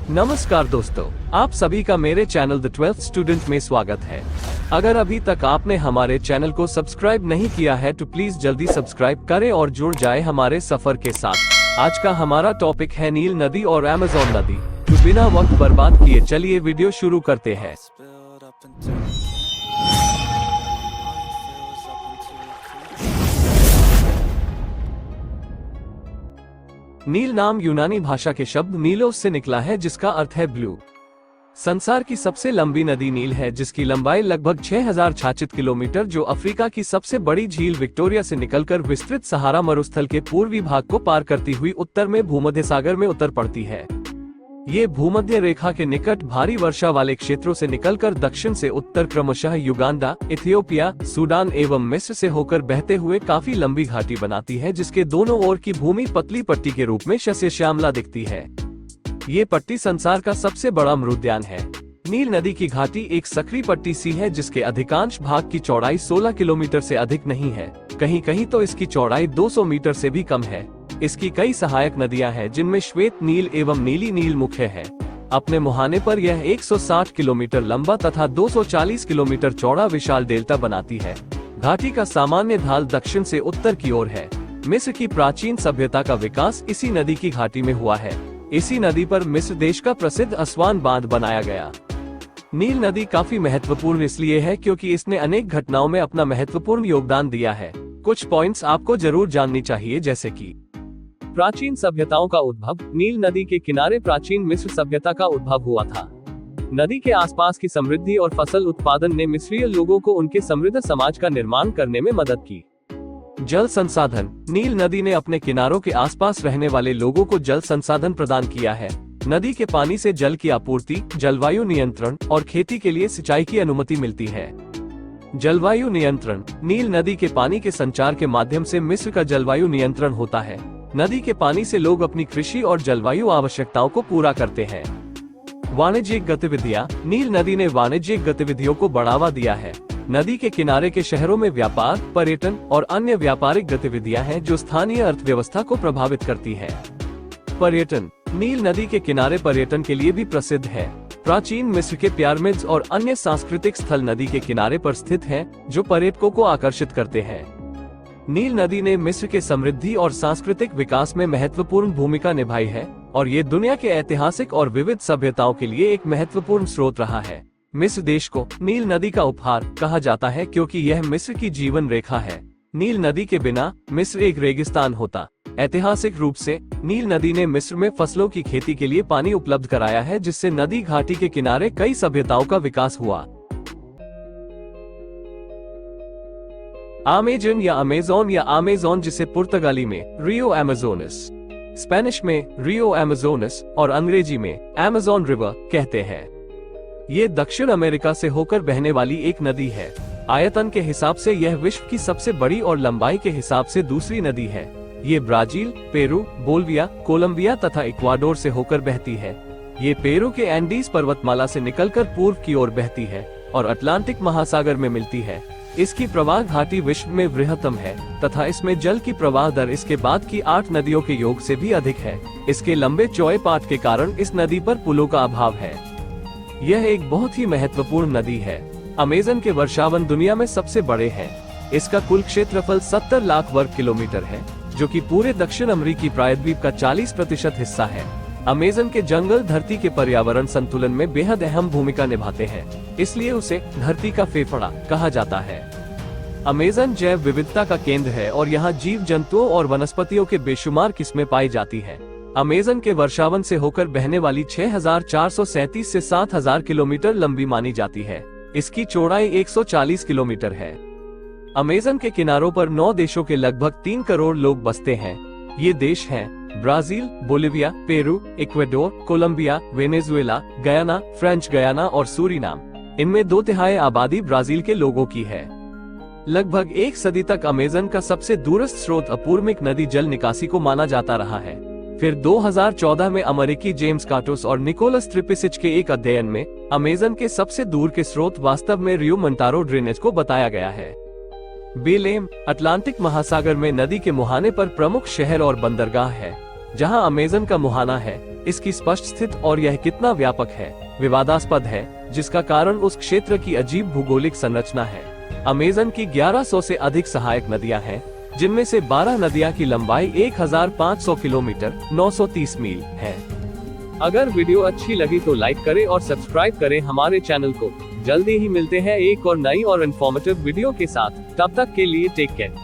नमस्कार दोस्तों, आप सभी का मेरे चैनल द 12th स्टूडेंट में स्वागत है। अगर अभी तक आपने हमारे चैनल को सब्सक्राइब नहीं किया है तो प्लीज जल्दी सब्सक्राइब करें और जुड़ जाए हमारे सफर के साथ। आज का हमारा टॉपिक है नील नदी और अमेज़न नदी। तो बिना वक्त बर्बाद किए चलिए वीडियो शुरू करते हैं। नील नाम यूनानी भाषा के शब्द नीलोस से निकला है, जिसका अर्थ है ब्लू। संसार की सबसे लंबी नदी नील है, जिसकी लंबाई लगभग 6000 किलोमीटर, जो अफ्रीका की सबसे बड़ी झील विक्टोरिया से निकलकर विस्तृत सहारा मरुस्थल के पूर्वी भाग को पार करती हुई उत्तर में भूमध्य सागर में उतर पड़ती है। ये भूमध्य रेखा के निकट भारी वर्षा वाले क्षेत्रों से निकलकर दक्षिण से उत्तर क्रमशः युगांडा, इथियोपिया, सूडान एवं मिस्र से होकर बहते हुए काफी लंबी घाटी बनाती है, जिसके दोनों ओर की भूमि पतली पट्टी के रूप में शस्य श्यामला दिखती है। ये पट्टी संसार का सबसे बड़ा मृद्यान है। नील नदी की घाटी एक सकरी पट्टी सी है, जिसके अधिकांश भाग की चौड़ाई 16 किलोमीटर से अधिक नहीं है। कहीं कहीं तो इसकी चौड़ाई 200 मीटर से भी कम है। इसकी कई सहायक नदियां हैं, जिनमें श्वेत नील एवं नीली नील मुख्य है। अपने मुहाने पर यह 160 किलोमीटर लंबा तथा 240 किलोमीटर चौड़ा विशाल डेल्टा बनाती है। घाटी का सामान्य ढाल दक्षिण से उत्तर की ओर है। मिस्र की प्राचीन सभ्यता का विकास इसी नदी की घाटी में हुआ है। इसी नदी पर मिस्र देश का प्रसिद्ध असवान बांध बनाया गया। नील नदी काफी महत्वपूर्ण इसलिए है क्योंकि इसने अनेक घटनाओं में अपना महत्वपूर्ण योगदान दिया है। कुछ पॉइंट्स आपको जरूर जाननी चाहिए, जैसे कि प्राचीन सभ्यताओं का उद्भव। नील नदी के किनारे प्राचीन मिस्र सभ्यता का उद्भव हुआ था। नदी के आसपास की समृद्धि और फसल उत्पादन ने मिस्रीय लोगों को उनके समृद्ध समाज का निर्माण करने में मदद की। जल संसाधन। नील नदी ने अपने किनारों के आसपास रहने वाले लोगों को जल संसाधन प्रदान किया है। नदी के पानी से जल की आपूर्ति, जलवायु नियंत्रण और खेती के लिए सिंचाई की अनुमति मिलती है। जलवायु नियंत्रण। नील नदी के पानी के संचार के माध्यम से मिस्र का जलवायु नियंत्रण होता है। नदी के पानी से लोग अपनी कृषि और जलवायु आवश्यकताओं को पूरा करते हैं। वाणिज्यिक गतिविधियां। नील नदी ने वाणिज्यिक गतिविधियों को बढ़ावा दिया है। नदी के किनारे के शहरों में व्यापार, पर्यटन और अन्य व्यापारिक गतिविधियां हैं, जो स्थानीय अर्थव्यवस्था को प्रभावित करती है। पर्यटन। नील नदी के किनारे पर्यटन के लिए भी प्रसिद्ध है। प्राचीन मिस्र के पिरामिड्स और अन्य सांस्कृतिक स्थल नदी के किनारे पर स्थित हैं, जो पर्यटकों को आकर्षित करते हैं। नील नदी ने मिस्र के समृद्धि और सांस्कृतिक विकास में महत्वपूर्ण भूमिका निभाई है और ये दुनिया के ऐतिहासिक और विविध सभ्यताओं के लिए एक महत्वपूर्ण स्रोत रहा है। मिस्र देश को नील नदी का उपहार कहा जाता है क्योंकि यह मिस्र की जीवन रेखा है। नील नदी के बिना मिस्र एक रेगिस्तान होता। ऐतिहासिक रूप से नील नदी ने मिस्र में फसलों की खेती के लिए पानी उपलब्ध कराया है, जिससे नदी घाटी के किनारे कई सभ्यताओं का विकास हुआ। अमेज़न या अमेज़न, जिसे पुर्तगाली में रियो अमेज़ोनस, स्पेनिश में रियो अमेज़ोनस और अंग्रेजी में अमेज़न रिवर कहते हैं। ये दक्षिण अमेरिका से होकर बहने वाली एक नदी है। आयतन के हिसाब से यह विश्व की सबसे बड़ी और लंबाई के हिसाब से दूसरी नदी है। ये ब्राजील, पेरू, बोलिविया, कोलंबिया तथा इक्वाडोर से होकर बहती है। ये पेरू के एंडीज पर्वतमाला से निकलकर पूर्व की ओर बहती है और अटलांटिक महासागर में मिलती है। इसकी प्रवाह घाटी विश्व में बृहत्तम है तथा इसमें जल की प्रवाह दर इसके बाद की 8 नदियों के योग से भी अधिक है। इसके लंबे चौड़े पाट के कारण इस नदी पर पुलों का अभाव है। यह एक बहुत ही महत्वपूर्ण नदी है। अमेज़न के वर्षावन दुनिया में सबसे बड़े हैं। इसका कुल क्षेत्रफल 70 लाख वर्ग किलोमीटर है, जो कि पूरे दक्षिण अमेरिकी प्रायद्वीप का 40% हिस्सा है। अमेज़न के जंगल धरती के पर्यावरण संतुलन में बेहद अहम भूमिका निभाते हैं, इसलिए उसे धरती का फेफड़ा कहा जाता है। अमेज़न जैव विविधता का केंद्र है और यहाँ जीव जंतुओं और वनस्पतियों के बेशुमार किस्में पाई जाती है। अमेज़न के वर्षावन से होकर बहने वाली 6437 से 7000 किलोमीटर लंबी मानी जाती है। इसकी चौड़ाई 140 किलोमीटर है। अमेज़न के किनारों पर 9 देशों के लगभग 3 करोड़ लोग बसते हैं। ये देश हैं Brazil, Bolivia, Peru, Ecuador, Colombia, Venezuela, Guyana, French Guiana और सूरीनाम। इनमें 2/3 आबादी ब्राजील के लोगों की है। लगभग 1 सदी तक अमेज़न का सबसे दूरस्थ स्रोत अपूर्मिक नदी जल निकासी को माना जाता रहा है। फिर 2014 में अमेरिकी जेम्स काटोस और निकोलस ट्रिपिसिच के एक अध्ययन में अमेज़न के सबसे दूर के स्रोत वास्तव में रियो मोंटारो ड्रेनेज को बताया गया है। बेलेम अटलांटिक महासागर में नदी के मुहाने पर प्रमुख शहर और बंदरगाह है। जहां अमेज़न का मुहाना है, इसकी स्पष्ट स्थिति और यह कितना व्यापक है, विवादास्पद है, जिसका कारण उस क्षेत्र की अजीब भूगोलिक संरचना है। अमेज़न की 1100 से अधिक सहायक नदियां हैं, जिनमें से 12 नदियां की लंबाई 1500 किलोमीटर 930 मील है। अगर वीडियो अच्छी लगी तो लाइक करें और सब्सक्राइब करें हमारे चैनल को। जल्दी ही मिलते हैं एक और नई और इन्फॉर्मेटिव वीडियो के साथ। तब तक के लिए टेक केयर।